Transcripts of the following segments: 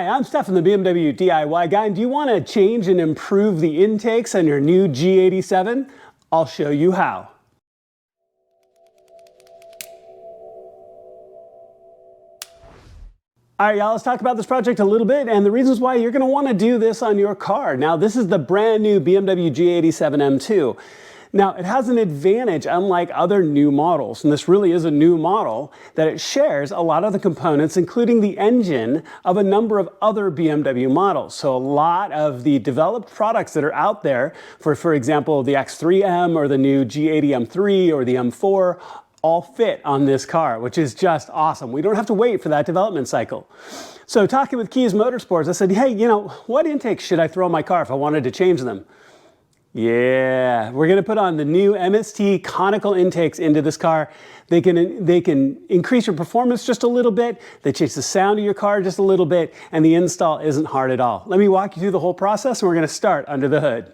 Hi, I'm Stefan, the BMW DIY guy, and do you want to change and improve the intakes on your new G87? I'll show you how. All right, y'all, let's talk about this project a little bit and the reasons why you're going to want to do this on your car. Now, this is the brand new BMW G87 M2. Now, it has an advantage unlike other new models, and this really is a new model, that it shares a lot of the components, including the engine of a number of other BMW models. So a lot of the developed products that are out there, for example, the X3M or the new G80 M3 or the M4, all fit on this car, which is just awesome. We don't have to wait for that development cycle. So talking with Keys Motorsports, I said, hey, what intakes should I throw in my car if I wanted to change them? Yeah, we're going to put on the new MST conical intakes into this car. They can increase your performance just a little bit. They change the sound of your car just a little bit, and the install isn't hard at all. Let me walk you through the whole process, and we're going to start under the hood.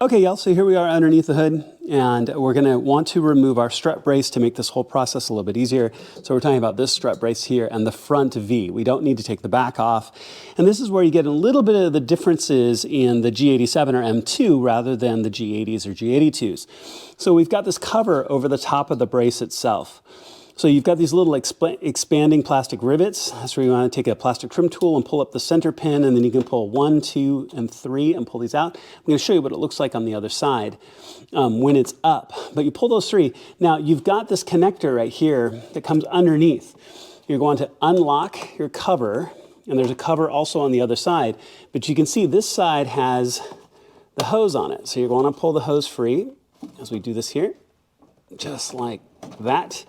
Okay, y'all, so here we are underneath the hood, and we're going to want to remove our strut brace to make this whole process a little bit easier. So we're talking about this strut brace here and the front V. We don't need to take the back off. And this is where you get a little bit of the differences in the G87 or M2 rather than the G80s or G82s. So we've got this cover over the top of the brace itself. So you've got these little expanding plastic rivets. That's where you want to take a plastic trim tool and pull up the center pin, and then you can pull 1, 2, and 3 and pull these out. I'm going to show you what it looks like on the other side when it's up. But you pull those 3. Now you've got this connector right here that comes underneath. You're going to unlock your cover, and there's a cover also on the other side. But you can see this side has the hose on it. So you're going to pull the hose free as we do this here, just like that.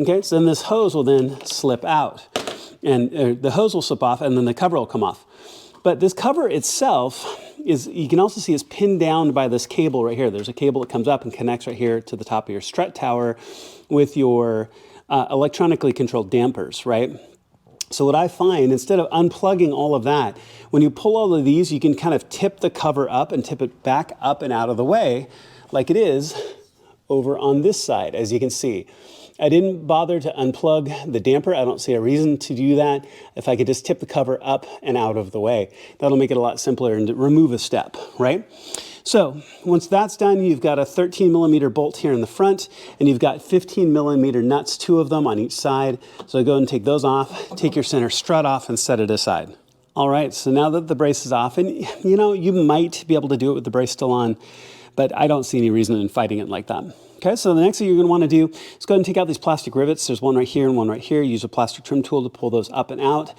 Okay, so then this hose will then slip out, and the hose will slip off, and then the cover will come off. But this cover itself is, you can also see, is pinned down by this cable right here. There's a cable that comes up and connects right here to the top of your strut tower with your electronically controlled dampers, right? So what I find, instead of unplugging all of that, when you pull all of these, you can kind of tip the cover up and tip it back up and out of the way like it is over on this side, as you can see. I didn't bother to unplug the damper. I don't see a reason to do that. If I could just tip the cover up and out of the way, that'll make it a lot simpler and remove a step, right? So once that's done, you've got a 13mm bolt here in the front, and you've got 15mm nuts, 2 of them on each side. So go and take those off, take your center strut off, and set it aside. All right, so now that the brace is off, and you might be able to do it with the brace still on, but I don't see any reason in fighting it like that. Okay, so the next thing you're going to want to do is go ahead and take out these plastic rivets. There's one right here and one right here. Use a plastic trim tool to pull those up and out.